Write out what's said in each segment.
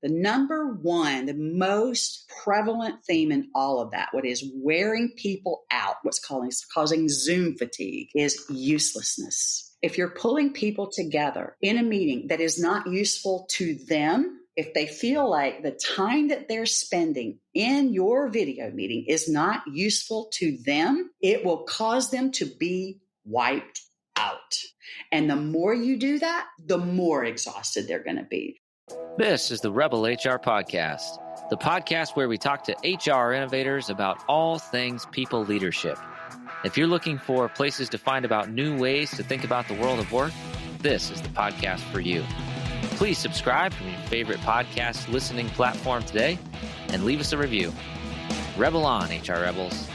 the number one, the most prevalent theme in all of that, what is wearing people out, what's causing Zoom fatigue, is uselessness. If you're pulling people together in a meeting that is not useful to them, if they feel like the time that they're spending in your video meeting is not useful to them, it will cause them to be wiped out. And the more you do that, the more exhausted they're going to be. This is the Rebel HR Podcast, the podcast where we talk to HR innovators about all things people leadership. If you're looking for places to find about new ways to think about the world of work, this is the podcast for you. Please subscribe from your favorite podcast listening platform today and leave us a review. Rebel on, HR Rebels.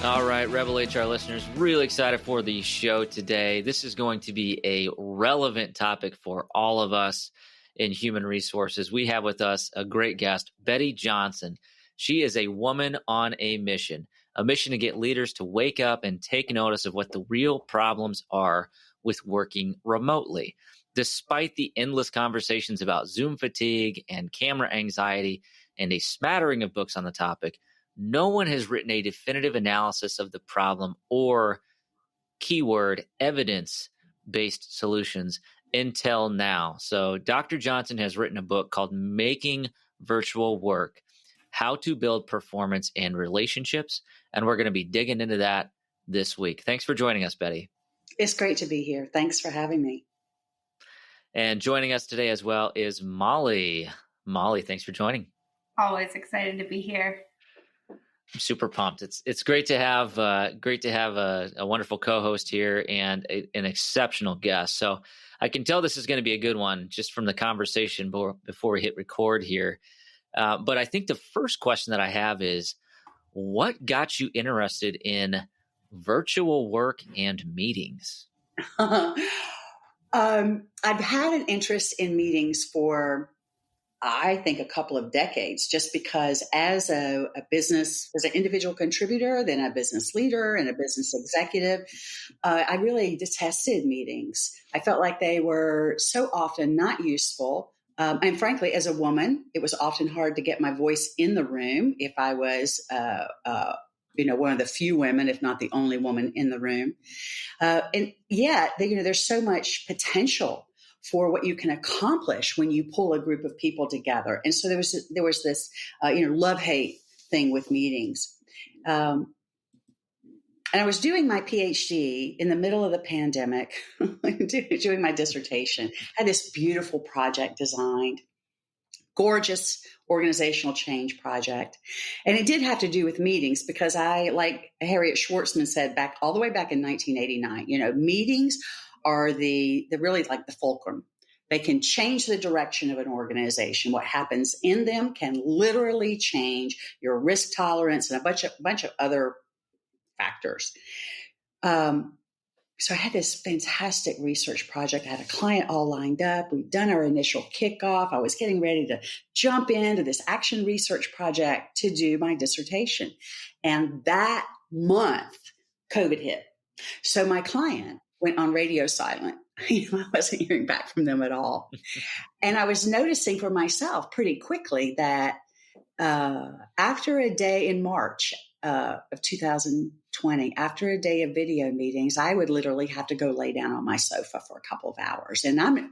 All right, Rebel HR listeners, really excited for the show today. This is going to be a relevant topic for all of us in human resources. We have with us a great guest, Betty Johnson. She is a woman on a mission to get leaders to wake up and take notice of what the real problems are with working remotely. Despite the endless conversations about Zoom fatigue and camera anxiety and a smattering of books on the topic, no one has written a definitive analysis of the problem or, keyword, evidence-based solutions until now. So Dr. Johnson has written a book called Making Virtual Work: How to Build Performance and Relationships, and we're going to be digging into that this week. Thanks for joining us, Betty. It's great to be here. Thanks for having me. And joining us today as well is Molly. Molly, thanks for joining. Always excited to be here. I'm super pumped. It's great to have a wonderful co-host here and an exceptional guest. So I can tell this is going to be a good one just from the conversation before we hit record here. But I think the first question that I have is, what got you interested in virtual work and meetings? I've had an interest in meetings for, I think, a couple of decades, just because as an individual contributor, then a business leader and a business executive, I really detested meetings. I felt like they were so often not useful. And frankly, as a woman, it was often hard to get my voice in the room if I was one of the few women, if not the only woman in the room. And yet, there's so much potential for what you can accomplish when you pull a group of people together. And so there was this love-hate thing with meetings. And I was doing my PhD in the middle of the pandemic, doing my dissertation. I had this beautiful project designed, gorgeous organizational change project. And it did have to do with meetings because like Harriet Schwartzman said all the way back in 1989, meetings are the really like the fulcrum. They can change the direction of an organization. What happens in them can literally change your risk tolerance and a bunch of other factors. So I had this fantastic research project. I had a client all lined up. We'd done our initial kickoff. I was getting ready to jump into this action research project to do my dissertation. And that month, COVID hit. So my client went on radio silent. I wasn't hearing back from them at all. And I was noticing for myself pretty quickly that after a day in March of 2020, after a day of video meetings, I would literally have to go lay down on my sofa for a couple of hours. And I'm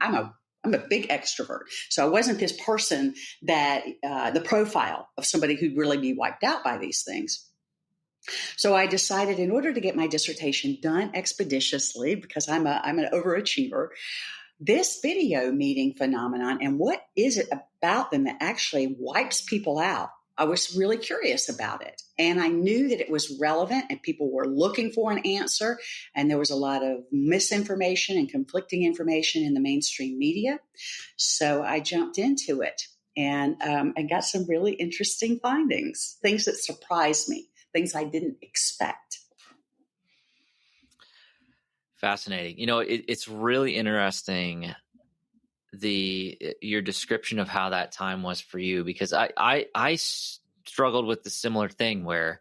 a big extrovert. So I wasn't this person that the profile of somebody who'd really be wiped out by these things. So I decided, in order to get my dissertation done expeditiously, because I'm an overachiever, this video meeting phenomenon and what is it about them that actually wipes people out? I was really curious about it. And I knew that it was relevant and people were looking for an answer. And there was a lot of misinformation and conflicting information in the mainstream media. So I jumped into it and got some really interesting findings, things that surprised me, things I didn't expect. Fascinating. It's really interesting, your description of how that time was for you, because I struggled with the similar thing where,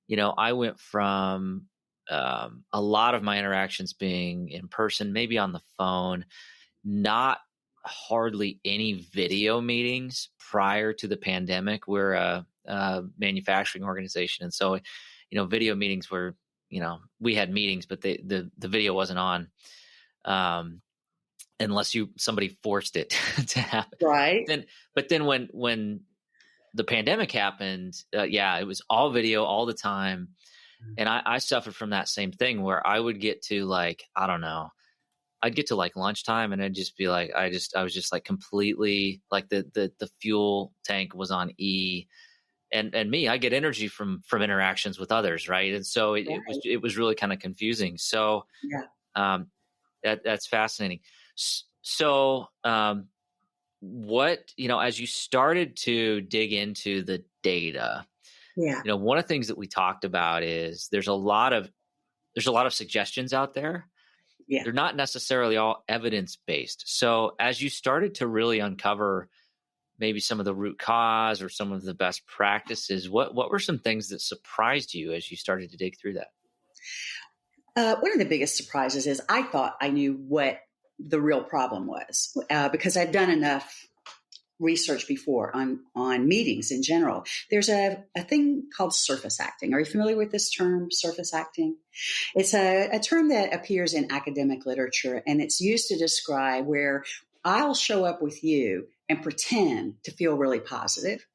I went from a lot of my interactions being in person, maybe on the phone, not hardly any video meetings prior to the pandemic. We're a manufacturing organization. And so, video meetings were, we had meetings, but the video wasn't on. Unless somebody forced it to happen. Right. But then when the pandemic happened, it was all video all the time. And I suffered from that same thing where I would get to I'd get to lunchtime and I'd just be like, I was just completely the fuel tank was on E. And me, I get energy from interactions with others. Right. And so it was really kind of confusing. So that's fascinating. So, what, as you started to dig into the data, one of the things that we talked about is there's a lot of suggestions out there. Yeah. They're not necessarily all evidence-based. So as you started to really uncover maybe some of the root cause or some of the best practices, what were some things that surprised you as you started to dig through that? One of the biggest surprises is I thought I knew what the real problem was because I'd done enough research before on meetings in general. There's a thing called surface acting. Are you familiar with this term, surface acting? It's a term that appears in academic literature, and it's used to describe where I'll show up with you and pretend to feel really positive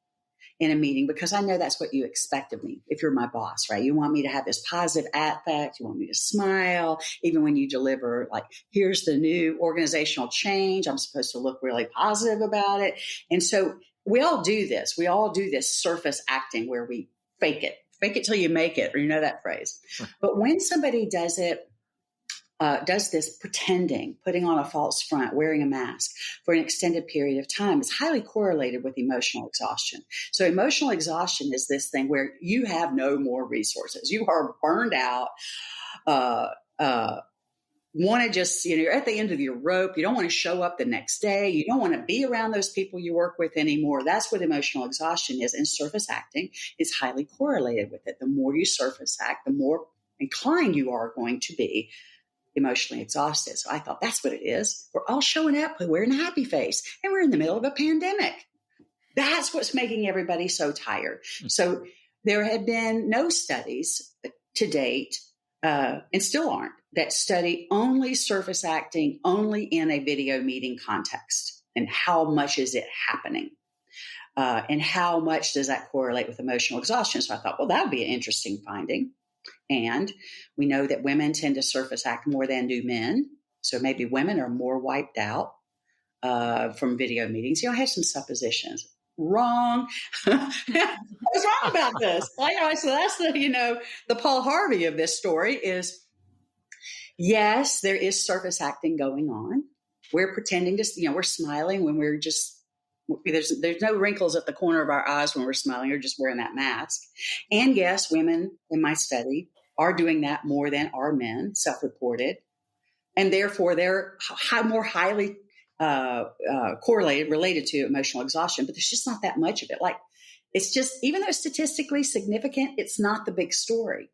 in a meeting because I know that's what you expect of me if you're my boss, right? You want me to have this positive affect. You want me to smile. Even when you deliver, here's the new organizational change. I'm supposed to look really positive about it. And so we all do this. We all do this surface acting where we fake it till you make it, or you know that phrase. But when somebody does this pretending, putting on a false front, wearing a mask for an extended period of time, is highly correlated with emotional exhaustion. So emotional exhaustion is this thing where you have no more resources. You are burned out, want to just, you're at the end of your rope. You don't want to show up the next day. You don't want to be around those people you work with anymore. That's what emotional exhaustion is. And surface acting is highly correlated with it. The more you surface act, the more inclined you are going to be emotionally exhausted. So I thought that's what it is. We're all showing up, wearing a happy face, and we're in the middle of a pandemic. That's what's making everybody so tired. So there had been no studies to date, and still aren't, that study only surface acting only in a video meeting context. And how much is it happening? And how much does that correlate with emotional exhaustion? So I thought, well, that would be an interesting finding. And we know that women tend to surface act more than do men. So maybe women are more wiped out from video meetings. I had some suppositions. Wrong. I was wrong about this. So that's the Paul Harvey of this story is, yes, there is surface acting going on. We're pretending to, we're smiling when we're just, there's no wrinkles at the corner of our eyes when we're smiling or just wearing that mask. And yes, women in my study are doing that more than are men, self-reported. And therefore they're more highly related to emotional exhaustion, but there's just not that much of it. It's just, even though statistically significant, it's not the big story.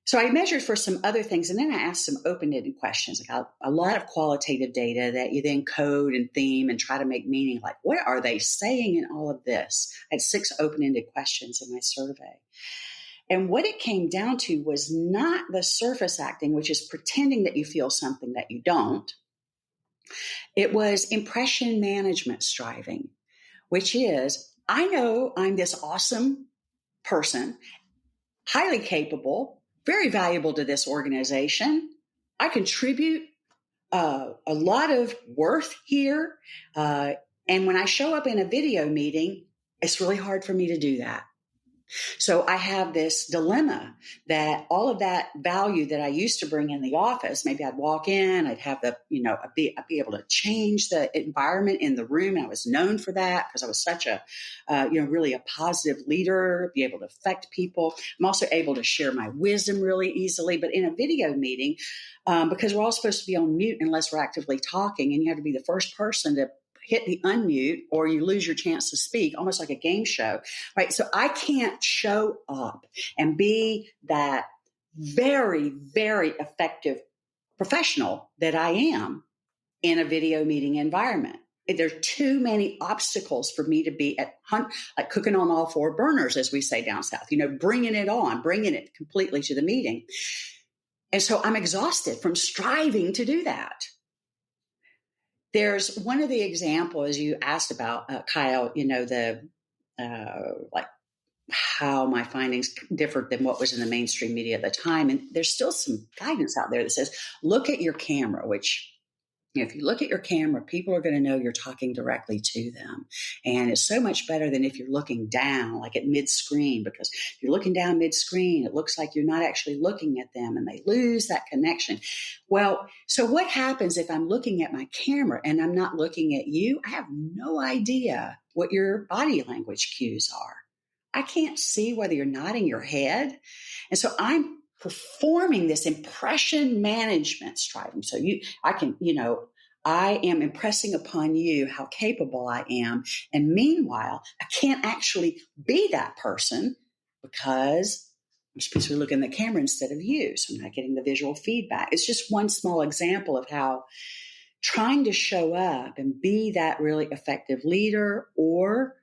So I measured for some other things, and then I asked some open-ended questions, a lot of qualitative data that you then code and theme and try to make meaning. What are they saying in all of this? I had 6 open-ended questions in my survey. And what it came down to was not the surface acting, which is pretending that you feel something that you don't. It was impression management striving, which is, I know I'm this awesome person, highly capable, very valuable to this organization. I contribute a lot of worth here. And when I show up in a video meeting, it's really hard for me to do that. So I have this dilemma that all of that value that I used to bring in the office, maybe I'd walk in, I'd have I'd be able to change the environment in the room. And I was known for that because I was such a, really a positive leader, be able to affect people. I'm also able to share my wisdom really easily. But in a video meeting, because we're all supposed to be on mute unless we're actively talking, and you have to be the first person to hit the unmute or you lose your chance to speak, almost like a game show, right? So I can't show up and be that very, very effective professional that I am in a video meeting environment. There are too many obstacles for me to be like cooking on all four burners, as we say down south, bringing it completely to the meeting. And so I'm exhausted from striving to do that. There's one of the examples you asked about, Kyle, like how my findings differed than what was in the mainstream media at the time. And there's still some guidance out there that says, look at your camera, which if you look at your camera, people are going to know you're talking directly to them. And it's so much better than if you're looking down, like at mid-screen, because if you're looking down mid-screen, it looks like you're not actually looking at them and they lose that connection. Well, so what happens if I'm looking at my camera and I'm not looking at you? I have no idea what your body language cues are. I can't see whether you're nodding your head. And so I'm performing this impression management striving. So I am impressing upon you how capable I am. And meanwhile, I can't actually be that person because I'm supposed to be looking at the camera instead of you. So I'm not getting the visual feedback. It's just one small example of how trying to show up and be that really effective leader or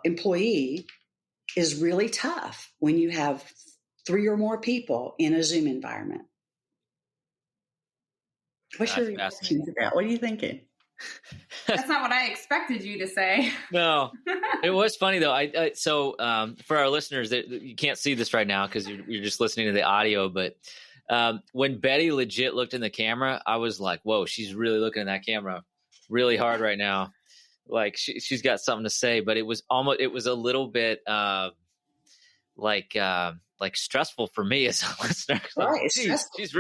employee is really tough when you have 3 or more people in a Zoom environment. What's your reaction to that? What are you thinking? That's not what I expected you to say. No, it was funny though. So for our listeners, you can't see this right now because you're just listening to the audio. But when Betty legit looked in the camera, I was like, "Whoa, she's really looking in that camera really hard right now." Like she's got something to say. But it was a little bit like stressful for me as a listener. Right, She's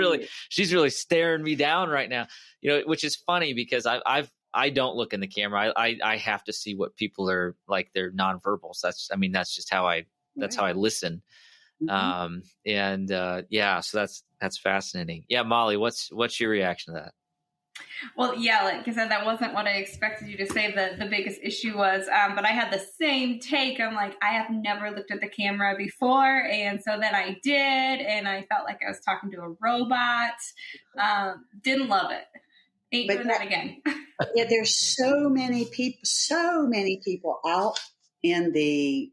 really staring me down right now. Which is funny because I don't look in the camera. I have to see what people are like, their nonverbals. That's just how I listen. Mm-hmm. So that's fascinating. Yeah. Molly, what's your reaction to that? Well, yeah, like I said, that wasn't what I expected you to say. The biggest issue was, but I had the same take. I'm like, I have never looked at the camera before. And so then I did, and I felt like I was talking to a robot. Didn't love it. Ain't doing that again. Yeah, there's so many people out in the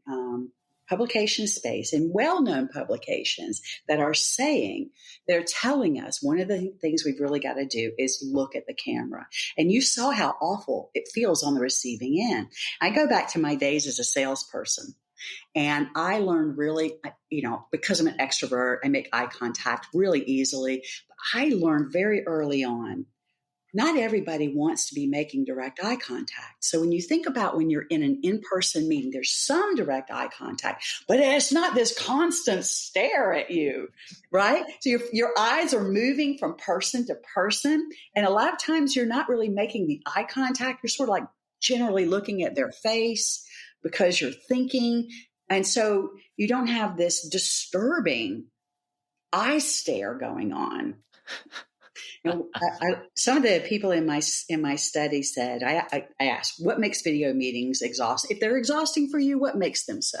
publication space, in well-known publications, that are saying, they're telling us one of the things we've really got to do is look at the camera. And you saw how awful it feels on the receiving end. I go back to my days as a salesperson, and I learned really, because I'm an extrovert, I make eye contact really easily. But I learned very early on, not everybody wants to be making direct eye contact. So when you think about when you're in an in-person meeting, there's some direct eye contact, but it's not this constant stare at you, right? So your eyes are moving from person to person. And a lot of times you're not really making the eye contact. You're sort of like generally looking at their face because you're thinking. And so you don't have this disturbing eye stare going on. Some of the people in my study said, I asked, what makes video meetings exhausting? If they're exhausting for you, what makes them so?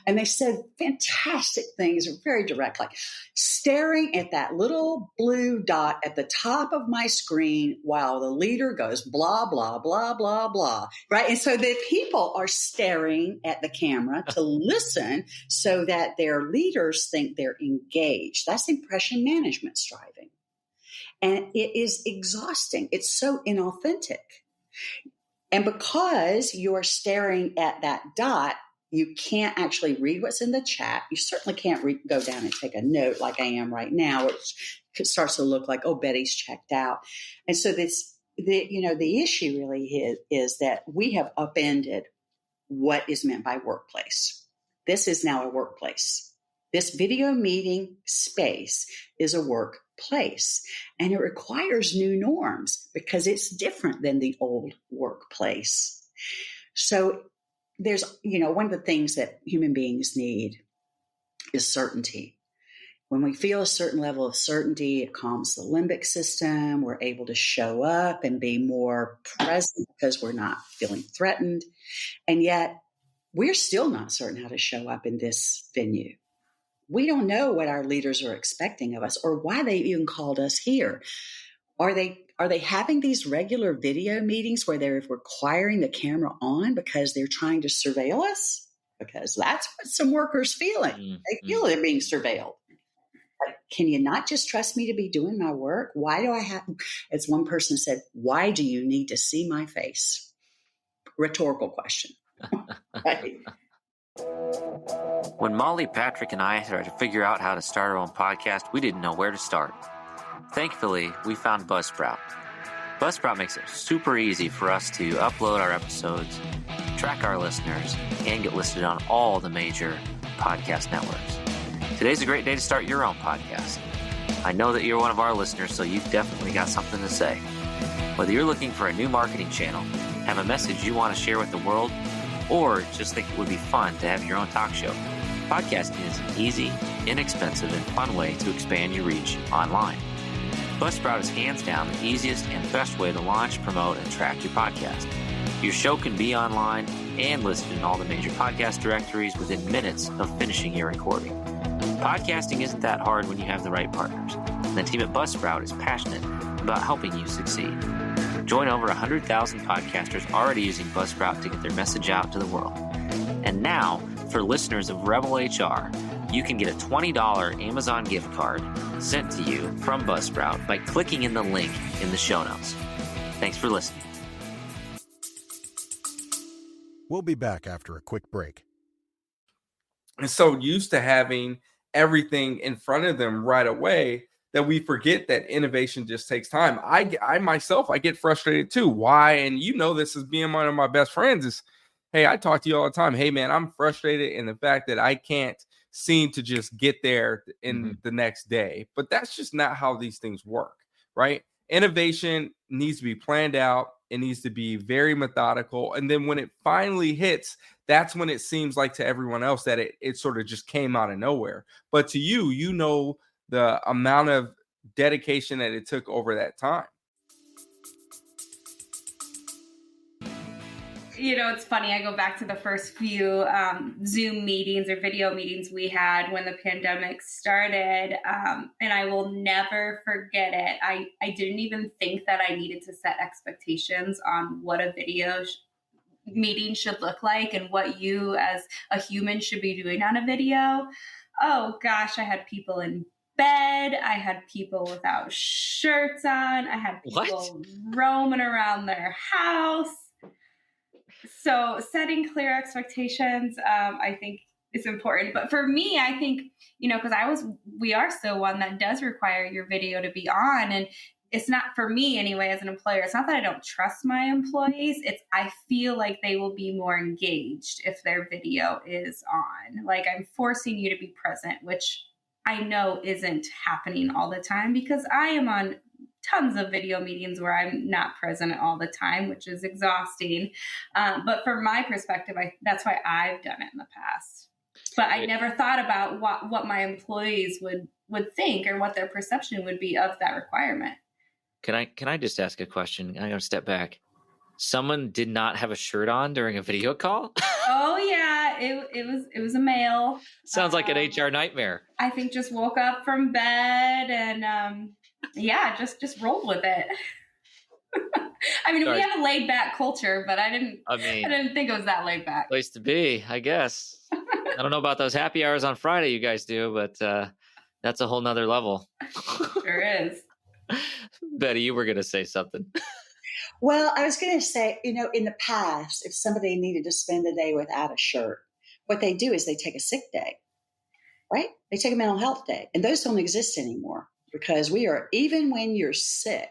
And they said fantastic things, very direct, like staring at that little blue dot at the top of my screen while the leader goes blah, blah, blah, blah, blah, right? And so the people are staring at the camera to listen so that their leaders think they're engaged. That's impression management striving. And it is exhausting. It's so inauthentic. And because you're staring at that dot, you can't actually read what's in the chat. You certainly can't go down and take a note like I am right now, which starts to look like, oh, Betty's checked out. And so the issue really is that we have upended what is meant by workplace. This is now a workplace. This video meeting space is a workplace, and it requires new norms because it's different than the old workplace. So there's, one of the things that human beings need is certainty. When we feel a certain level of certainty, it calms the limbic system. We're able to show up and be more present because we're not feeling threatened. And yet we're still not certain how to show up in this venue. We don't know what our leaders are expecting of us or why they even called us here. Are they are they having these regular video meetings where they're requiring the camera on because they're trying to surveil us? Because that's what some workers feeling. They feel they're being surveilled. Like, can you not just trust me to be doing my work? Why do I have, as one person said, why do you need to see my face? Rhetorical question. Right? When Molly, Patrick, and I tried to figure out how to start our own podcast, we didn't know where to start. Thankfully, we found Buzzsprout. Buzzsprout makes it super easy for us to upload our episodes, track our listeners, and get listed on all the major podcast networks. Today's a great day to start your own podcast. I know that you're one of our listeners, so you've definitely got something to say. Whether you're looking for a new marketing channel, have a message you want to share with the world, or just think it would be fun to have your own talk show, podcasting is an easy, inexpensive, and fun way to expand your reach online. Buzzsprout is hands down the easiest and best way to launch, promote, and track your podcast. Your show can be online and listed in all the major podcast directories within minutes of finishing your recording. Podcasting isn't that hard when you have the right partners, and the team at Buzzsprout is passionate about helping you succeed. Join over 100,000 podcasters already using Buzzsprout to get their message out to the world. And now, for listeners of Rebel HR, you can get a $20 Amazon gift card sent to you from Buzzsprout by clicking in the link in the show notes. Thanks for listening. We'll be back after a quick break. And so used to having everything in front of them right away that we forget that innovation just takes time. I myself, I get frustrated too. Why? And you know, this is being one of my best friends is, hey, I talk to you all the time. Hey, man, I'm frustrated in the fact that I can't seem to just get there in the next day. But that's just not how these things work, right? Innovation needs to be planned out. It needs to be very methodical. And then when it finally hits, that's when it seems like to everyone else that it sort of just came out of nowhere. But to you, you know the amount of dedication that it took over that time. You know, it's funny. I go back to the first few Zoom meetings or video meetings we had when the pandemic started, and I will never forget it. I didn't even think that I needed to set expectations on what a video meeting should look like and what you as a human should be doing on a video. Oh, gosh, I had people in bed. I had people without shirts on. I had people roaming around their house. So setting clear expectations, I think is important. But for me, I think, you know, because we are still one that does require your video to be on. And it's not, for me anyway, as an employer, it's not that I don't trust my employees. It's I feel like they will be more engaged if their video is on. Like I'm forcing you to be present, which I know isn't happening all the time because I am on tons of video meetings where I'm not present all the time, which is exhausting. But from my perspective, that's why I've done it in the past. But I never thought about what my employees would think or what their perception would be of that requirement. Can I just ask a question? I'm going to step back. Someone did not have a shirt on during a video call? Oh yeah, it was a male. Sounds like an HR nightmare. I think just woke up from bed and just rolled with it. I mean, we have a laid back culture, but I didn't think it was that laid back. Place to be, I guess. I don't know about those happy hours on Friday you guys do, but that's a whole nother level. Sure is. Betty, you were going to say something. Well, I was going to say, you know, in the past, if somebody needed to spend a day without a shirt, what they do is they take a sick day, right? They take a mental health day. And those don't exist anymore because even when you're sick,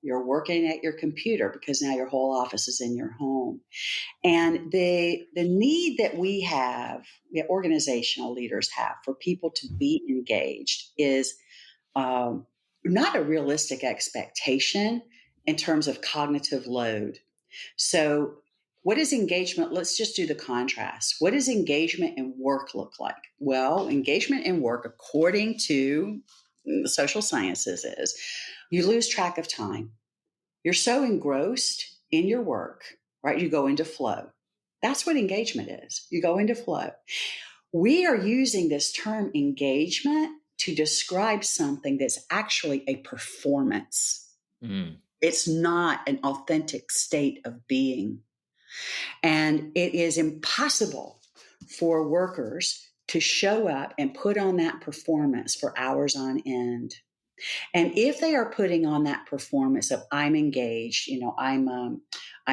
you're working at your computer because now your whole office is in your home. And the need that we have, the organizational leaders have for people to be engaged is not a realistic expectation in terms of cognitive load. So what is engagement? Let's just do the contrast. What does engagement in work look like? Well, engagement in work, according to the social sciences, is you lose track of time. You're so engrossed in your work, right? You go into flow. That's what engagement is. You go into flow. We are using this term engagement to describe something that's actually a performance. It's not an authentic state of being. And it is impossible for workers to show up and put on that performance for hours on end. And if they are putting on that performance of I'm engaged, I'm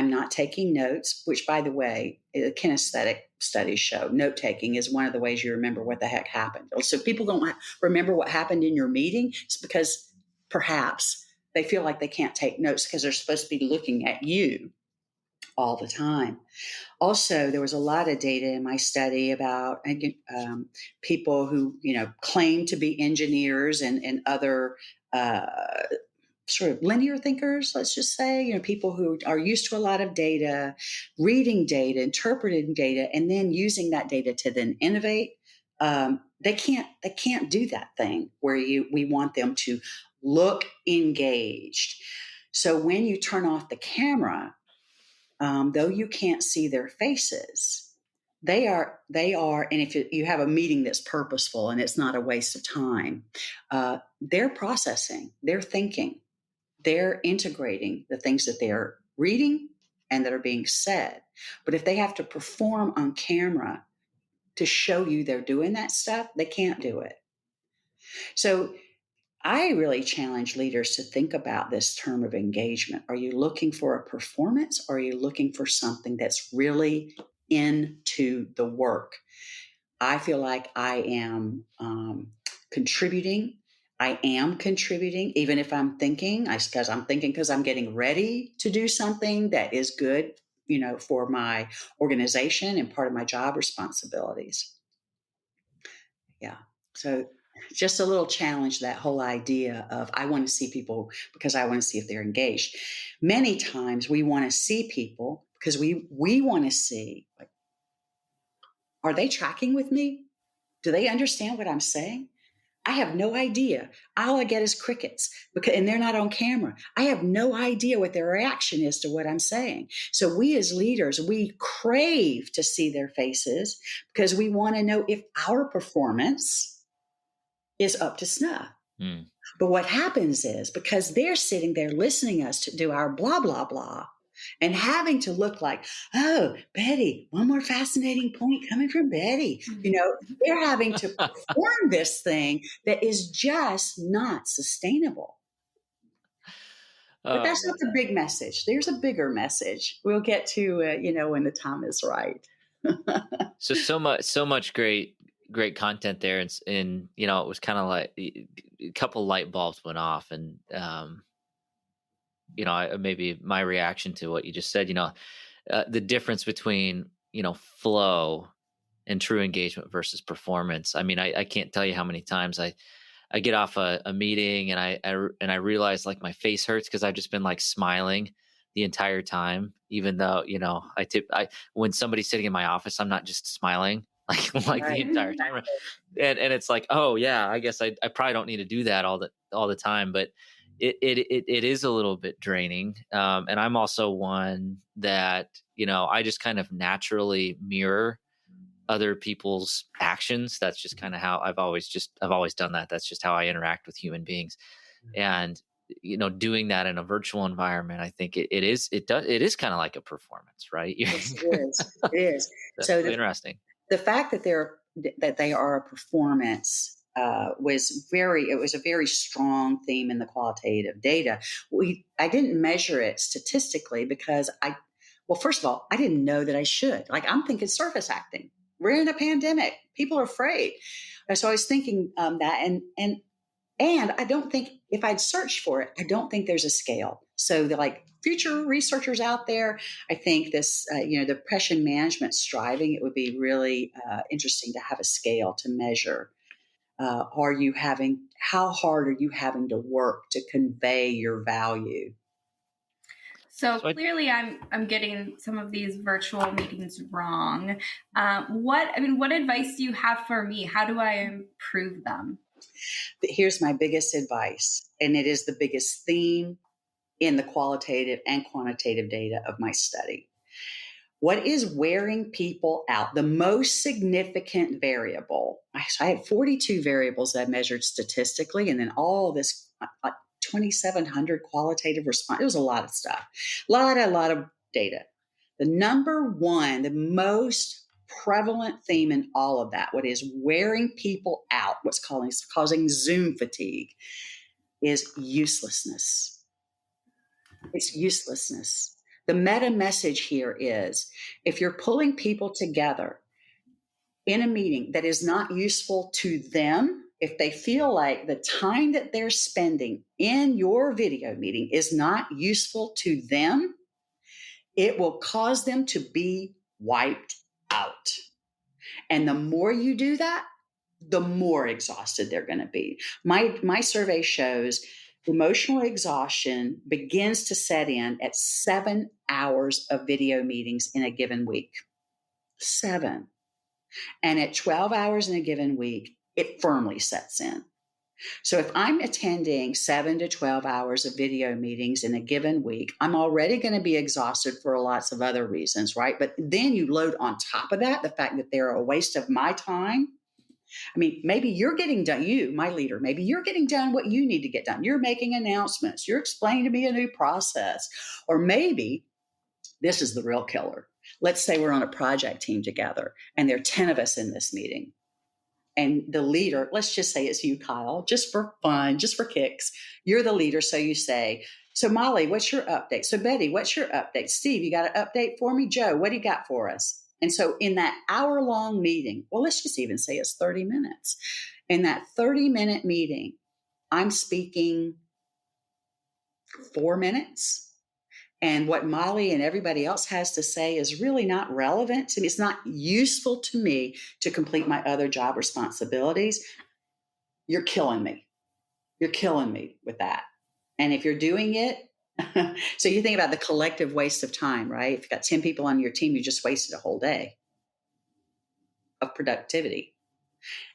not taking notes, which by the way, kinesthetic studies show note taking is one of the ways you remember what the heck happened. So people don't remember what happened in your meeting. It's because perhaps they feel like they can't take notes because they're supposed to be looking at you all the time. Also, there was a lot of data in my study about people who, claim to be engineers and other sort of linear thinkers, let's just say, people who are used to a lot of data, reading data, interpreting data, and then using that data to then innovate. They can't do that thing where we want them to look engaged. So when you turn off the camera, though you can't see their faces, they are, and if you have a meeting that's purposeful and it's not a waste of time, they're processing, they're thinking, they're integrating the things that they're reading and that are being said. But if they have to perform on camera to show you they're doing that stuff, they can't do it. So I really challenge leaders to think about this term of engagement. Are you looking for a performance, or are you looking for something that's really into the work? I feel like I am contributing. I am contributing, even if I'm thinking, because I'm getting ready to do something that is good, for my organization and part of my job responsibilities. Yeah. So just a little challenge, that whole idea of I want to see people because I want to see if they're engaged. Many times we want to see people because we want to see, like, are they tracking with me? Do they understand what I'm saying? I have no idea. All I get is crickets, and they're not on camera. I have no idea what their reaction is to what I'm saying. So we as leaders, we crave to see their faces because we want to know if our performance is up to snuff. But what happens is, because they're sitting there listening us to do our blah, blah, blah, and having to look like, oh, Betty, one more fascinating point coming from Betty. They're having to perform this thing that is just not sustainable. But that's not the big message. There's a bigger message. We'll get to, when the time is right. So much great content there. And it was kind of like a couple light bulbs went off, and, maybe my reaction to what you just said, the difference between, flow and true engagement versus performance. I mean, I can't tell you how many times I get off a meeting and I realize like my face hurts because I've just been like smiling the entire time, even though, when somebody's sitting in my office, I'm not just smiling like the entire time. And it's like, oh yeah, I guess I probably don't need to do that all the time, but it is a little bit draining. And I'm also one that, I just kind of naturally mirror other people's actions. That's just kind of how I've always done that. That's just how I interact with human beings. And, doing that in a virtual environment, I think it is kind of like a performance, right? Yes, it is. So interesting. The fact that they are a performance was a very strong theme in the qualitative data. I didn't measure it statistically because first of all, I didn't know that I should. Like, I'm thinking surface acting. We're in a pandemic. People are afraid. So I was thinking that, and I don't think, if I'd searched for it, I don't think there's a scale. So future researchers out there, I think this, depression management striving, it would be really interesting to have a scale to measure. How hard are you having to work to convey your value? So clearly I'm getting some of these virtual meetings wrong. What advice do you have for me? How do I improve them? Here's my biggest advice, and it is the biggest theme in the qualitative and quantitative data of my study. What is wearing people out? The most significant variable. I had 42 variables that I measured statistically, and then all this, 2,700 qualitative response. It was a lot of stuff, a lot of data. The number one, the most prevalent theme in all of that, what is wearing people out, what's causing Zoom fatigue, is uselessness. It's uselessness. The meta message here is if you're pulling people together in a meeting that is not useful to them, if they feel like the time that they're spending in your video meeting is not useful to them, it will cause them to be wiped out. And the more you do that, the more exhausted they're going to be. My survey shows emotional exhaustion begins to set in at 7 hours of video meetings in a given week. 7. And at 12 hours in a given week, it firmly sets in. So if I'm attending 7 to 12 hours of video meetings in a given week, I'm already going to be exhausted for lots of other reasons, right? But then you load on top of that the fact that they're a waste of my time. I mean, maybe you're getting done, you, my leader, maybe you're getting done what you need to get done. You're making announcements. You're explaining to me a new process. Or maybe this is the real killer. Let's say we're on a project team together and there are 10 of us in this meeting. And the leader, let's just say it's you, Kyle, just for fun, just for kicks. You're the leader. So you say, so Molly, what's your update? So Betty, what's your update? Steve, you got an update for me? Joe, what do you got for us? And so in that hour-long meeting, well, let's just even say it's 30 minutes. In that 30-minute meeting, I'm speaking 4 minutes. And what Molly and everybody else has to say is really not relevant to me. It's not useful to me to complete my other job responsibilities. You're killing me. You're killing me with that. And if you're doing it, so you think about the collective waste of time, right? If you've got 10 people on your team, you just wasted a whole day of productivity.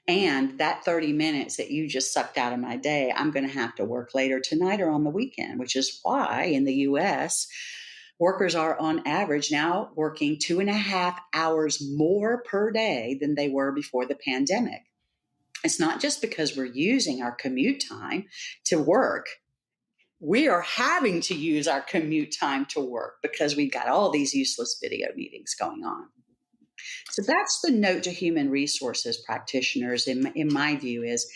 And that 30 minutes that you just sucked out of my day, I'm going to have to work later tonight or on the weekend, which is why in the US, workers are on average now working 2.5 hours more per day than they were before the pandemic. It's not just because we're using our commute time to work. We are having to use our commute time to work because we've got all these useless video meetings going on. So that's the note to human resources practitioners, in my view, is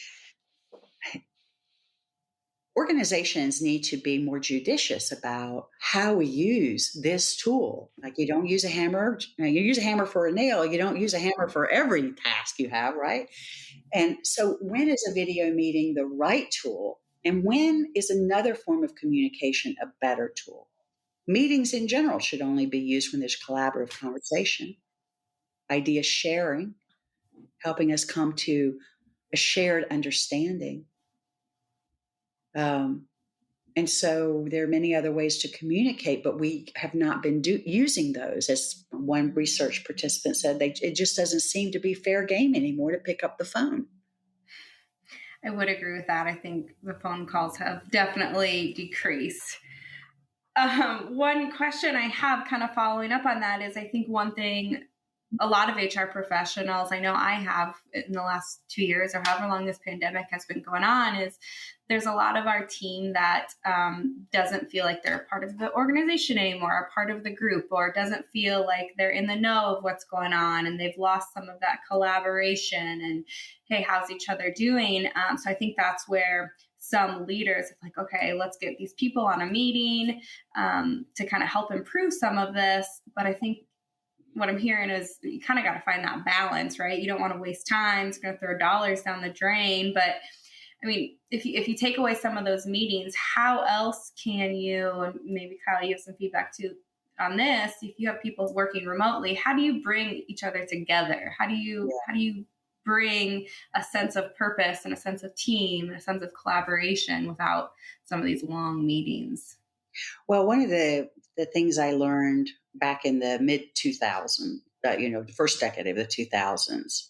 organizations need to be more judicious about how we use this tool. Like you don't use a hammer, you use a hammer for a nail, you don't use a hammer for every task you have, right? And so when is a video meeting the right tool? And when is another form of communication a better tool? Meetings in general should only be used when there's collaborative conversation, idea sharing, helping us come to a shared understanding. And so there are many other ways to communicate, but we have not been using those. As one research participant said, it just doesn't seem to be fair game anymore to pick up the phone. I would agree with that. I think the phone calls have definitely decreased. One question I have kind of following up on that is, I think one thing a lot of HR professionals, I know I have in the last 2 years or however long this pandemic has been going on, is there's a lot of our team that doesn't feel like they're a part of the organization anymore, a part of the group, or doesn't feel like they're in the know of what's going on, and they've lost some of that collaboration and, hey, how's each other doing? So I think that's where some leaders are like, okay, let's get these people on a meeting to kind of help improve some of this. But I think what I'm hearing is you kind of got to find that balance, right? You don't want to waste time. It's going to throw dollars down the drain. But I mean, if you take away some of those meetings, how else can you, and maybe Kyle, you have some feedback too on this, if you have people working remotely, how do you bring each other together? How do you bring a sense of purpose and a sense of team, a sense of collaboration without some of these long meetings? Well, one of the things I learned back in the mid 2000s, the first decade of the 2000s,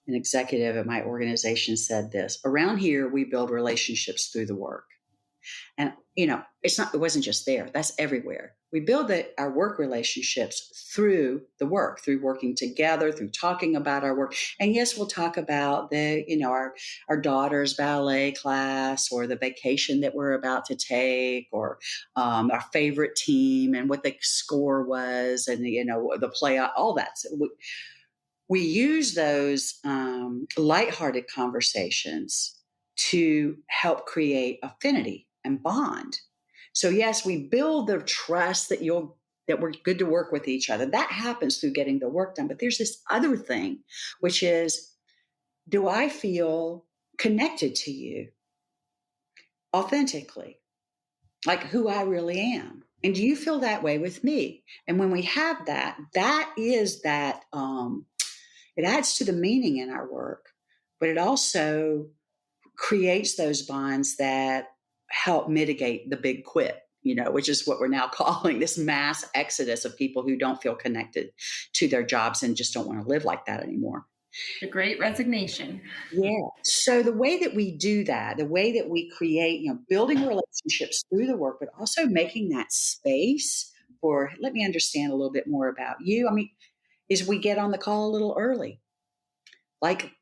an executive at my organization said this: around here, we build relationships through the work. And, it wasn't just there. That's everywhere. We build our work relationships through the work, through working together, through talking about our work. And yes, we'll talk about our daughter's ballet class or the vacation that we're about to take, or our favorite team and what the score was, and, the play, all that. So we use those lighthearted conversations to help create affinity and bond. So yes, we build the trust that we're good to work with each other. That happens through getting the work done. But there's this other thing, which is, do I feel connected to you authentically, like who I really am? And do you feel that way with me? And when we have that, it adds to the meaning in our work, but it also creates those bonds that help mitigate the big quit, which is what we're now calling this mass exodus of people who don't feel connected to their jobs and just don't want to live like that anymore. The great resignation. Yeah. So the way that we do that, the way that we create, building relationships through the work, but also making that space for, let me understand a little bit more about you. Is we get on the call a little early. Like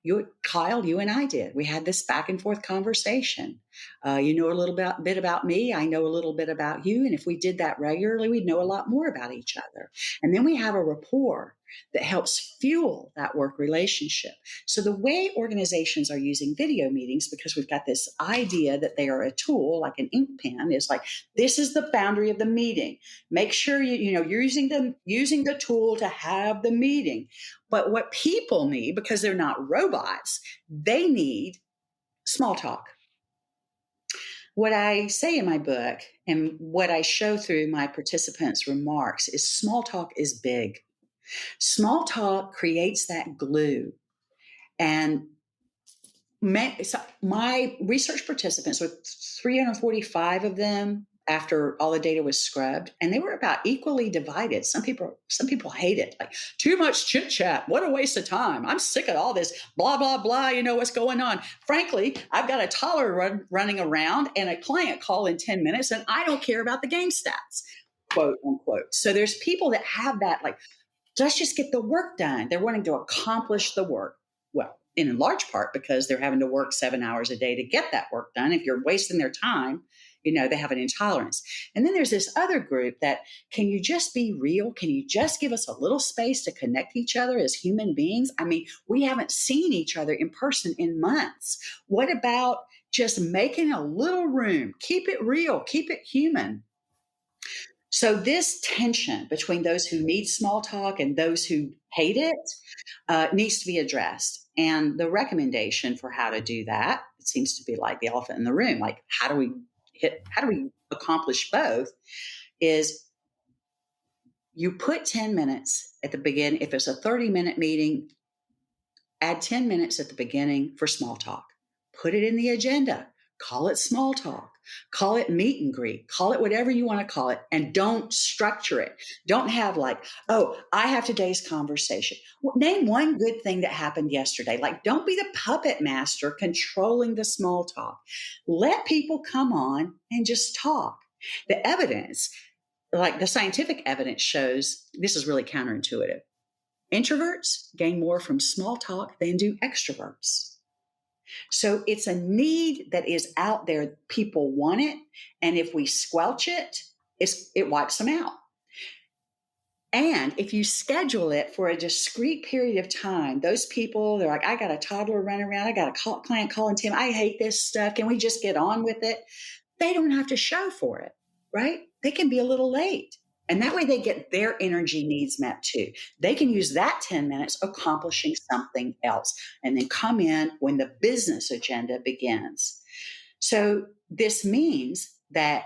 Kyle, you and I did. We had this back and forth conversation. You know a little bit about me. I know a little bit about you. And if we did that regularly, we'd know a lot more about each other. And then we have a rapport that helps fuel that work relationship. So the way organizations are using video meetings, because we've got this idea that they are a tool, like an ink pen, is like, this is the boundary of the meeting. Make sure you're using the tool to have the meeting. But what people need, because they're not robots, they need small talk. What I say in my book and what I show through my participants' remarks is small talk is big. Small talk creates that glue. And my research participants, with 345 of them, after all the data was scrubbed, and they were about equally divided. Some people hate it, like, too much chit chat. What a waste of time. I'm sick of all this blah, blah, blah. What's going on. Frankly, I've got a toddler running around and a client call in 10 minutes, and I don't care about the game stats, quote unquote. So there's people that have that, like, let's just get the work done. They're wanting to accomplish the work. Well, in large part because they're having to work 7 hours a day to get that work done. If you're wasting their time, they have an intolerance. And then there's this other group that, can you just be real? Can you just give us a little space to connect each other as human beings? We haven't seen each other in person in months. What about just making a little room? Keep it real, keep it human. So this tension between those who need small talk and those who hate it needs to be addressed. And the recommendation for how to do that, it seems to be like the elephant in the room, like how do we accomplish both, is you put 10 minutes at the beginning. If it's a 30-minute meeting, add 10 minutes at the beginning for small talk. Put it in the agenda. Call it small talk. Call it meet and greet. Call it whatever you want to call it. And don't structure it. Don't have like, oh, I have today's conversation. Well, name one good thing that happened yesterday. Like, don't be the puppet master controlling the small talk. Let people come on and just talk. The evidence, like the scientific evidence, shows this is really counterintuitive. Introverts gain more from small talk than do extroverts. So it's a need that is out there. People want it. And if we squelch it, it wipes them out. And if you schedule it for a discrete period of time, those people, they're like, I got a toddler running around. I got a client calling Tim. I hate this stuff. Can we just get on with it? They don't have to show for it, right? They can be a little late. And that way they get their energy needs met too. They can use that 10 minutes accomplishing something else and then come in when the business agenda begins. So this means that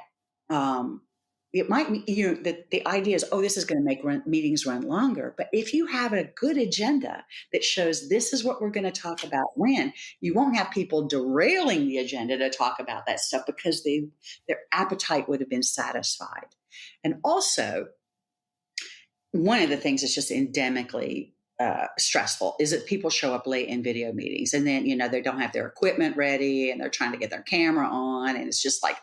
it might be, that the idea is, oh, this is going to make meetings run longer. But if you have a good agenda that shows this is what we're going to talk about when, you won't have people derailing the agenda to talk about that stuff because their appetite would have been satisfied. And also, one of the things that's just endemically stressful? Is it people show up late in video meetings and then, they don't have their equipment ready and they're trying to get their camera on and it's just like,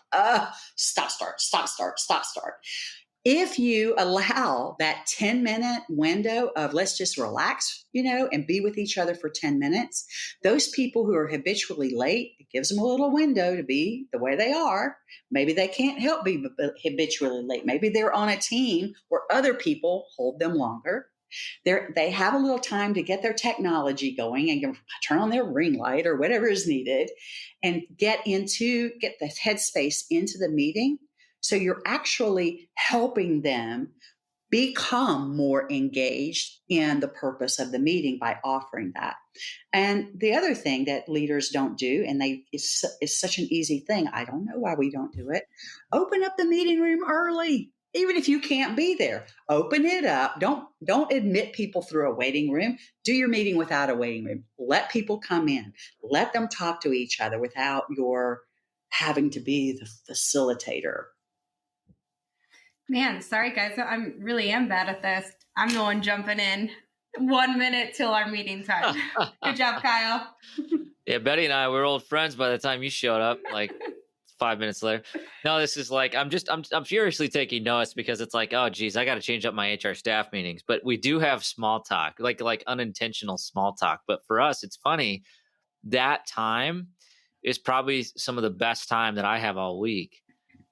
stop, start, stop, start, stop, start. If you allow that 10-minute window of let's just relax, and be with each other for 10 minutes, those people who are habitually late, it gives them a little window to be the way they are. Maybe they can't help be habitually late. Maybe they're on a team where other people hold them longer. They have a little time to get their technology going and turn on their ring light or whatever is needed and get the headspace into the meeting. So you're actually helping them become more engaged in the purpose of the meeting by offering that. And the other thing that leaders don't do, and it's such an easy thing, I don't know why we don't do it, open up the meeting room early. Even if you can't be there, open it up. Don't admit people through a waiting room. Do your meeting without a waiting room. Let people come in. Let them talk to each other without your having to be the facilitator. Man, sorry guys, I really am bad at this. I'm the one jumping in 1 minute till our meeting time. Good job, Kyle. Yeah, Betty and I were old friends by the time you showed up, like 5 minutes later. No, this is like, I'm furiously taking notes because it's like, oh geez, I got to change up my HR staff meetings. But we do have small talk, like unintentional small talk. But for us, it's funny, that time is probably some of the best time that I have all week.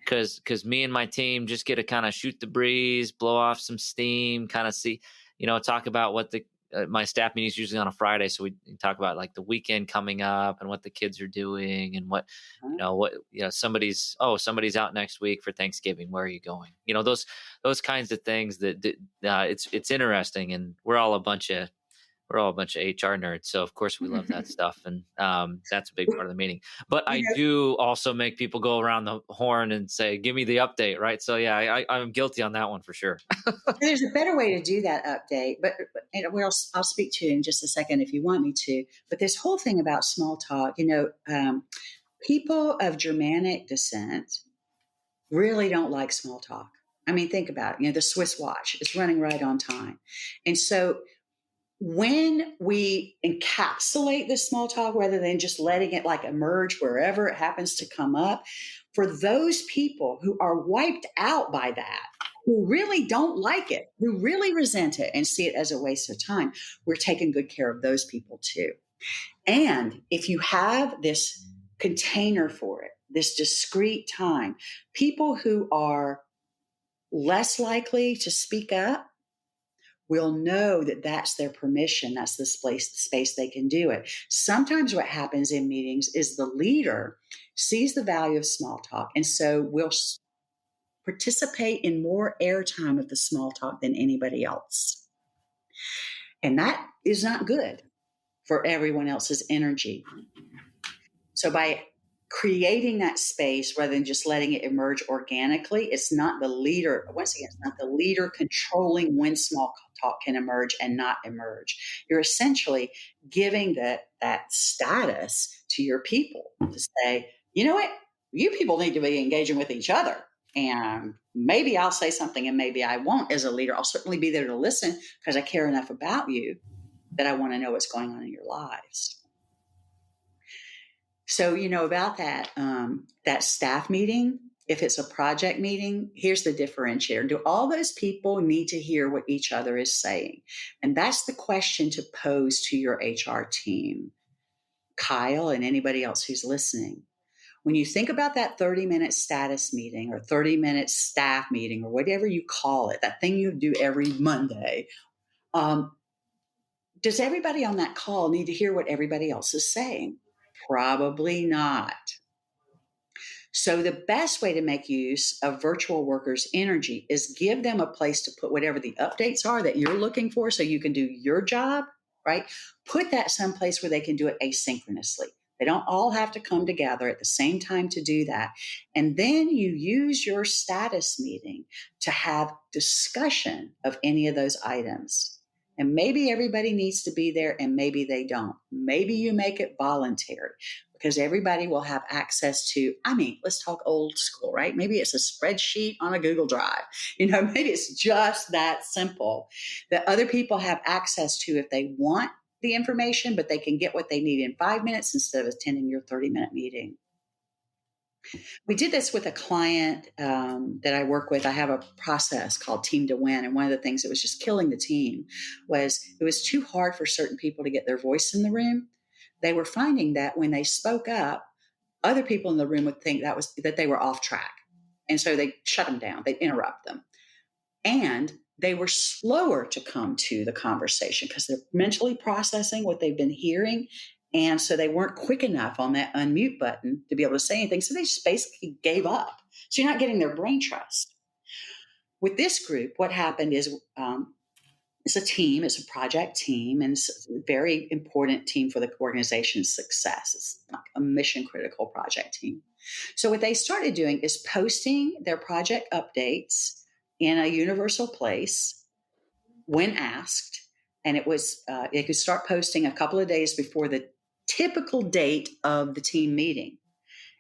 Because me and my team just get to kind of shoot the breeze, blow off some steam, kind of see, talk about what my staff meeting is usually on a Friday. So we talk about like the weekend coming up and what the kids are doing and somebody's out next week for Thanksgiving. Where are you going? Those kinds of things that it's interesting. And we're all a bunch of HR nerds. So of course we love that stuff. And that's a big part of the meeting, but I do also make people go around the horn and say, give me the update. Right. So yeah, I'm guilty on that one for sure. There's a better way to do that update, but I'll speak to you in just a second if you want me to, but this whole thing about small talk, people of Germanic descent really don't like small talk. I mean, think about it. The Swiss watch is running right on time. And so when we encapsulate the small talk rather than just letting it like emerge wherever it happens to come up, for those people who are wiped out by that, who really don't like it, who really resent it and see it as a waste of time, we're taking good care of those people too. And if you have this container for it, this discrete time, people who are less likely to speak up will know that that's their permission. That's the space they can do it. Sometimes what happens in meetings is the leader sees the value of small talk. And so will participate in more airtime of the small talk than anybody else. And that is not good for everyone else's energy. So by creating that space rather than just letting it emerge organically, it's not the leader, once again, it's not the leader controlling when small talk can emerge and not emerge. You're essentially giving that status to your people to say, you know what, you people need to be engaging with each other. And maybe I'll say something and maybe I won't as a leader. I'll certainly be there to listen because I care enough about you that I want to know what's going on in your lives. So, about that staff meeting, if it's a project meeting, here's the differentiator. Do all those people need to hear what each other is saying? And that's the question to pose to your HR team, Kyle, and anybody else who's listening. When you think about that 30-minute status meeting or 30-minute staff meeting or whatever you call it, that thing you do every Monday, does everybody on that call need to hear what everybody else is saying? Probably not. So the best way to make use of virtual workers' energy is give them a place to put whatever the updates are that you're looking for so you can do your job, right? Put that someplace where they can do it asynchronously. They don't all have to come together at the same time to do that. And then you use your status meeting to have discussion of any of those items. And maybe everybody needs to be there and maybe they don't. Maybe you make it voluntary because everybody will have access to, let's talk old school, right? Maybe it's a spreadsheet on a Google Drive. Maybe it's just that simple that other people have access to if they want the information, but they can get what they need in 5 minutes instead of attending your 30-minute meeting. We did this with a client that I work with. I have a process called Team to Win. And one of the things that was just killing the team was it was too hard for certain people to get their voice in the room. They were finding that when they spoke up, other people in the room would think that they were off track. And so they shut them down. They'd interrupt them. And they were slower to come to the conversation because they're mentally processing what they've been hearing. And so they weren't quick enough on that unmute button to be able to say anything. So they just basically gave up. So you're not getting their brain trust. With this group, what happened is it's a team, it's a project team, and it's a very important team for the organization's success. It's like a mission critical project team. So what they started doing is posting their project updates in a universal place when asked. And it was, they could start posting a couple of days before the typical date of the team meeting.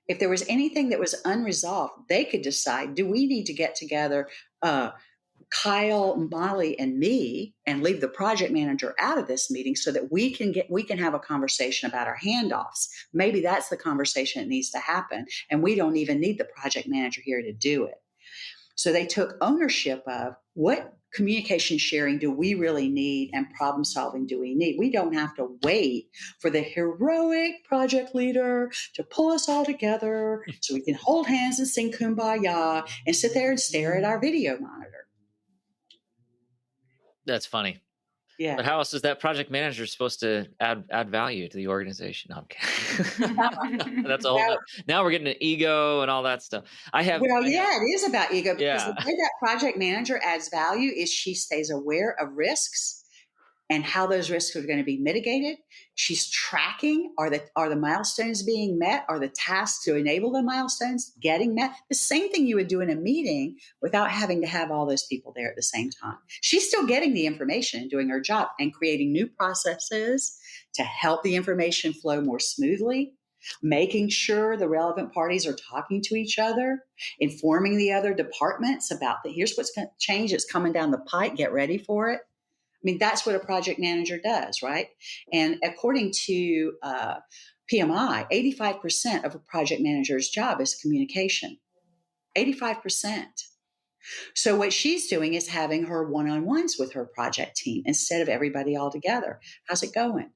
If there was anything that was unresolved, they could decide, do we need to get together, Kyle, Molly, and me, and leave the project manager out of this meeting so that we can have a conversation about our handoffs. Maybe that's the conversation that needs to happen. And we don't even need the project manager here to do it. So they took ownership of what communication sharing do we really need and problem solving do we need. We don't have to wait for the heroic project leader to pull us all together so we can hold hands and sing Kumbaya and sit there and stare at our video monitor. That's funny. Yeah. But how else is that project manager supposed to add value to the organization? No, I'm kidding. That's a whole. Now we're getting an ego and all that stuff. It is about ego because the way that project manager adds value is she stays aware of risks and how those risks are going to be mitigated. She's tracking, are the milestones being met? Are the tasks to enable the milestones getting met? The same thing you would do in a meeting without having to have all those people there at the same time. She's still getting the information and doing her job and creating new processes to help the information flow more smoothly, making sure the relevant parties are talking to each other, informing the other departments about here's what's going to change. It's coming down the pike. Get ready for it. That's what a project manager does, right? And according to PMI, 85% of a project manager's job is communication. 85%. So what she's doing is having her one-on-ones with her project team instead of everybody all together. How's it going?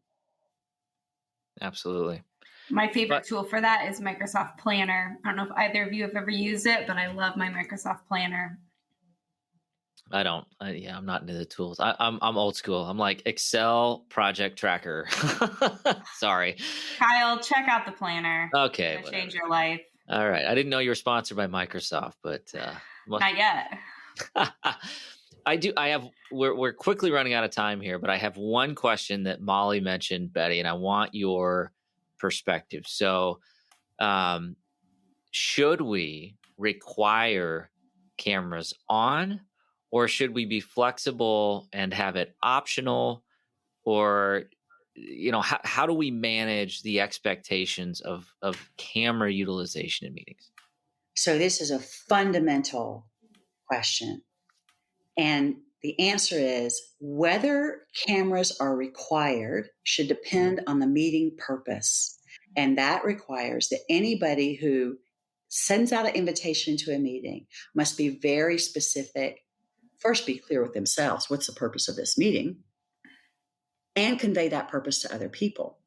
Absolutely. My favorite tool for that is Microsoft Planner. I don't know if either of you have ever used it, but I love my Microsoft Planner. I don't. I'm not into the tools. I'm old school. I'm like Excel project tracker. Sorry, Kyle, check out the planner. Okay, it'll change your life. All right. I didn't know you were sponsored by Microsoft, but not yet. I do. We're quickly running out of time here, but I have one question that Molly mentioned, Betty, and I want your perspective. So, should we require cameras on? Or should we be flexible and have it optional? Or, how do we manage the expectations of camera utilization in meetings? So this is a fundamental question. And the answer is whether cameras are required should depend on the meeting purpose. And that requires that anybody who sends out an invitation to a meeting must be very specific. First, be clear with themselves. What's the purpose of this meeting? And convey that purpose to other people.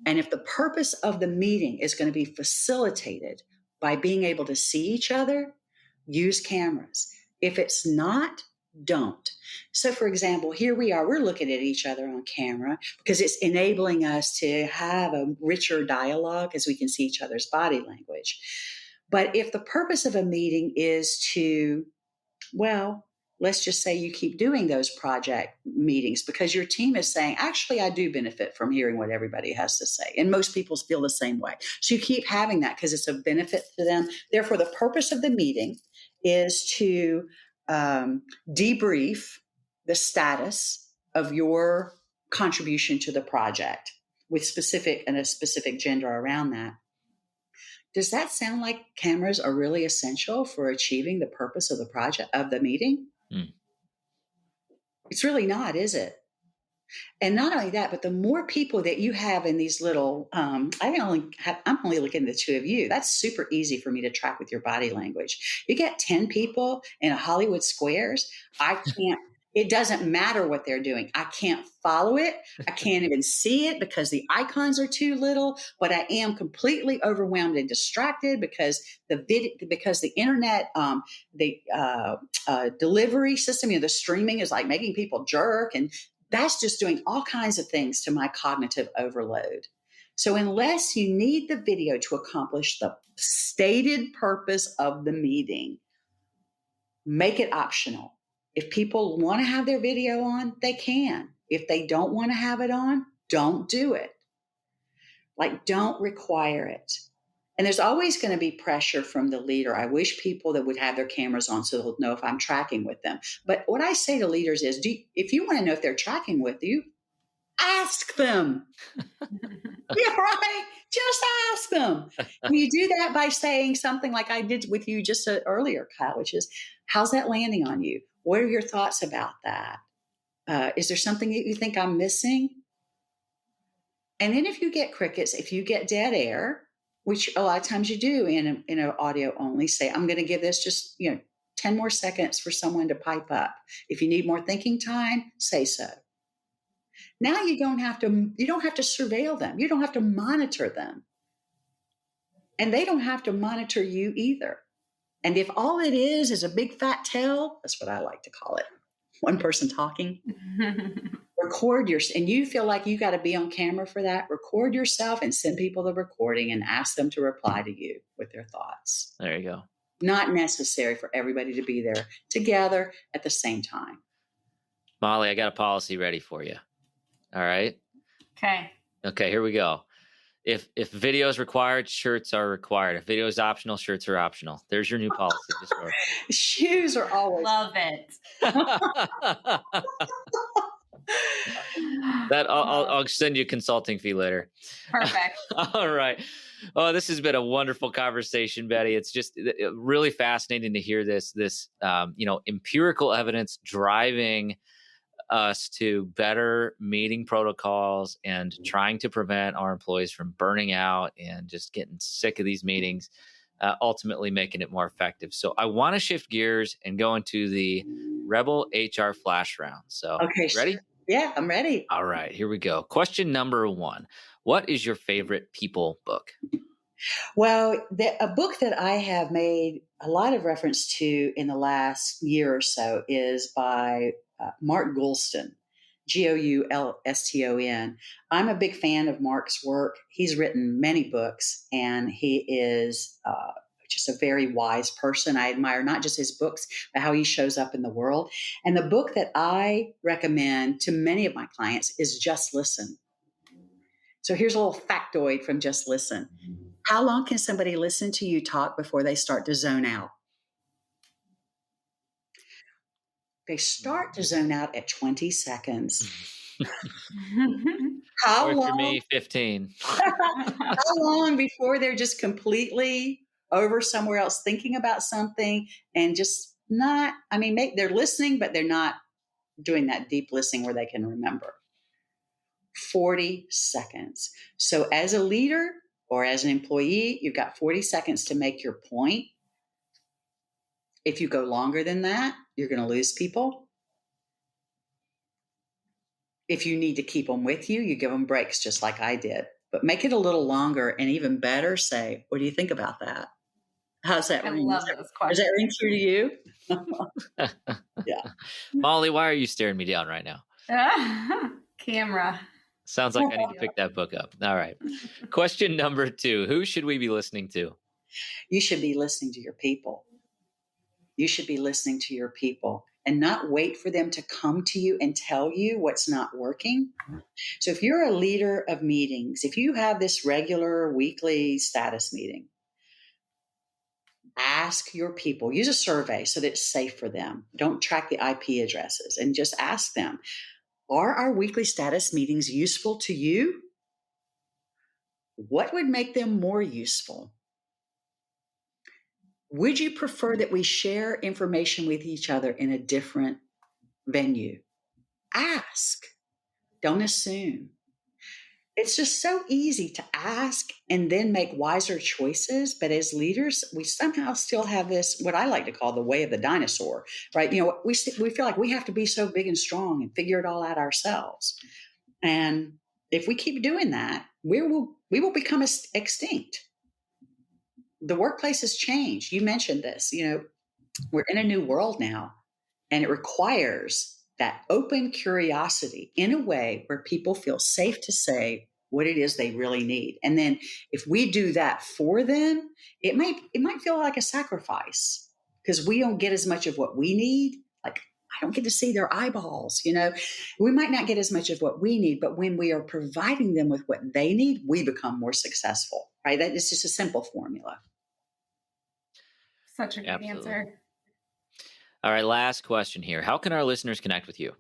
And if the purpose of the meeting is going to be facilitated by being able to see each other, use cameras. If it's not, don't. So, for example, here we are. We're looking at each other on camera because it's enabling us to have a richer dialogue as we can see each other's body language. But if the purpose of a meeting is to, let's just say you keep doing those project meetings because your team is saying, actually, I do benefit from hearing what everybody has to say. And most people feel the same way. So you keep having that because it's a benefit to them. Therefore, the purpose of the meeting is to debrief the status of your contribution to the project with a specific gender around that. Does that sound like cameras are really essential for achieving the purpose of the project, of the meeting? It's really not, is it? And not only that, but the more people that you have in these little, I'm only looking at the two of you. That's super easy for me to track with your body language. You get 10 people in a Hollywood Squares. It doesn't matter what they're doing. I can't follow it. I can't even see it because the icons are too little, but I am completely overwhelmed and distracted because the internet, delivery system, the streaming is like making people jerk, and that's just doing all kinds of things to my cognitive overload. So unless you need the video to accomplish the stated purpose of the meeting, make it optional. If people want to have their video on, they can. If they don't want to have it on, don't do it. Don't require it. And there's always going to be pressure from the leader. I wish people that would have their cameras on so they'll know if I'm tracking with them. But what I say to leaders is, if you want to know if they're tracking with you, ask them. Yeah, right. Just ask them. And you do that by saying something like I did with you just earlier, Kyle, which is, how's that landing on you? What are your thoughts about that? Is there something that you think I'm missing? And then if you get crickets, if you get dead air, which a lot of times you do in an audio only, say, I'm going to give this just 10 more seconds for someone to pipe up. If you need more thinking time, say so. Now you don't have to surveil them. You don't have to monitor them. And they don't have to monitor you either. And if all it is a big fat tell, that's what I like to call it, one person talking, record and you feel like you got to be on camera for that, record yourself and send people the recording and ask them to reply to you with their thoughts. There you go. Not necessary for everybody to be there together at the same time. Molly, I got a policy ready for you. All right. Okay, here we go. If video is required, shirts are required. If video is optional, shirts are optional. There's your new policy. Shoes are always. Love it. I'll send you a consulting fee later. Perfect. All right. Oh, this has been a wonderful conversation, Betty. It's just really fascinating to hear this empirical evidence driving us to better meeting protocols and trying to prevent our employees from burning out and just getting sick of these meetings, ultimately making it more effective. So I want to shift gears and go into the Rebel HR Flash Round. So okay, ready? Sure. Yeah, I'm ready. All right, here we go. Question number 1. What is your favorite people book? Well, a book that I have made a lot of reference to in the last year or so is by Mark Goulston, Goulston. I'm a big fan of Mark's work. He's written many books, and he is just a very wise person. I admire not just his books, but how he shows up in the world. And the book that I recommend to many of my clients is Just Listen. So here's a little factoid from Just Listen. How long can somebody listen to you talk before they start to zone out? They start to zone out at 20 seconds. How long? For me, 15. How long before they're just completely over somewhere else thinking about something and just not, they're listening, but they're not doing that deep listening where they can remember. 40 seconds. So as a leader or as an employee, you've got 40 seconds to make your point. If you go longer than that, you're going to lose people. If you need to keep them with you, you give them breaks just like I did. But make it a little longer, and even better, say, what do you think about that? How's that ring? Love those questions. Does that ring true to you? Yeah. Molly, why are you staring me down right now? Camera. Sounds like I need to pick that book up. All right. Question number 2. Who should we be listening to? You should be listening to your people. You should be listening to your people and not wait for them to come to you and tell you what's not working. So if you're a leader of meetings, if you have this regular weekly status meeting, ask your people, use a survey so that it's safe for them. Don't track the IP addresses and just ask them, Are our weekly status meetings useful to you? What would make them more useful? Would you prefer that we share information with each other in a different venue? Ask. Don't assume. It's just so easy to ask and then make wiser choices. But as leaders, we somehow still have this, what I like to call the way of the dinosaur, right? We feel like we have to be so big and strong and figure it all out ourselves. And if we keep doing that, we will become extinct. The workplace has changed. You mentioned this, we're in a new world now, and it requires that open curiosity in a way where people feel safe to say what it is they really need. And then if we do that for them, it might feel like a sacrifice because we don't get as much of what we need. Like, I don't get to see their eyeballs, We might not get as much of what we need, but when we are providing them with what they need, we become more successful, right? That is just a simple formula. Such a good answer. All right, last question here. How can our listeners connect with you?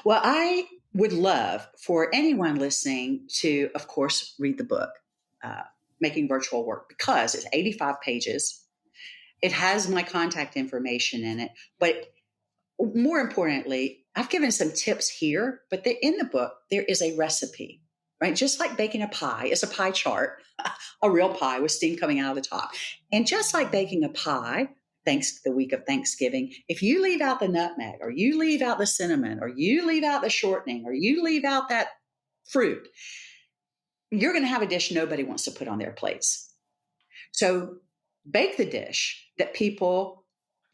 Well, I would love for anyone listening to, of course, read the book, Making Virtual Work, because it's 85 pages. It has my contact information in it. But more importantly, I've given some tips here, but in the book, there is a recipe, right? Just like baking a pie, it's a pie chart, a real pie with steam coming out of the top. And just like baking a pie, the week of Thanksgiving, if you leave out the nutmeg, or you leave out the cinnamon, or you leave out the shortening, or you leave out that fruit, you're going to have a dish nobody wants to put on their plates. So bake the dish that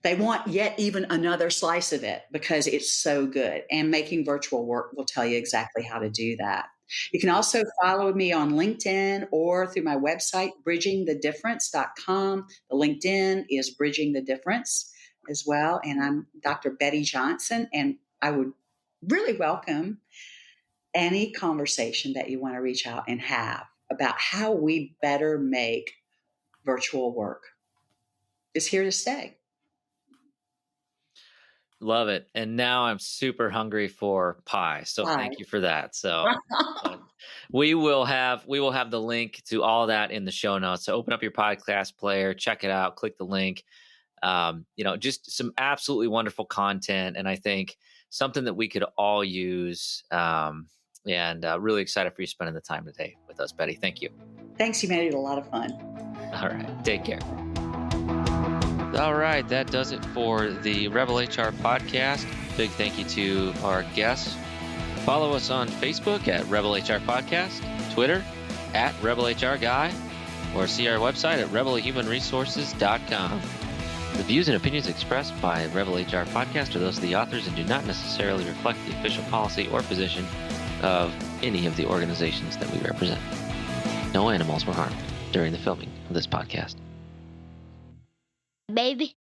they want yet even another slice of it because it's so good. And Making Virtual Work will tell you exactly how to do that. You can also follow me on LinkedIn or through my website, bridgingthedifference.com. The LinkedIn is Bridging the Difference as well. And I'm Dr. Betty Johnson, and I would really welcome any conversation that you want to reach out and have about how we better make virtual work. It's here to stay. Love it. And now I'm super hungry for pie. So thank you for that. So we will have the link to all that in the show notes. So open up your podcast player, check it out, click the link. Just some absolutely wonderful content. And I think something that we could all use. And really excited for you spending the time today with us, Betty. Thank you. Thanks. You made it a lot of fun. All right. Take care. All right, that does it for the Rebel HR podcast. Big thank you to our guests. Follow us on Facebook at Rebel HR Podcast, Twitter at Rebel HR Guy, or see our website at rebelhumanresources.com. The views and opinions expressed by Rebel HR Podcast are those of the authors and do not necessarily reflect the official policy or position of any of the organizations that we represent. No animals were harmed during the filming of this podcast. Baby.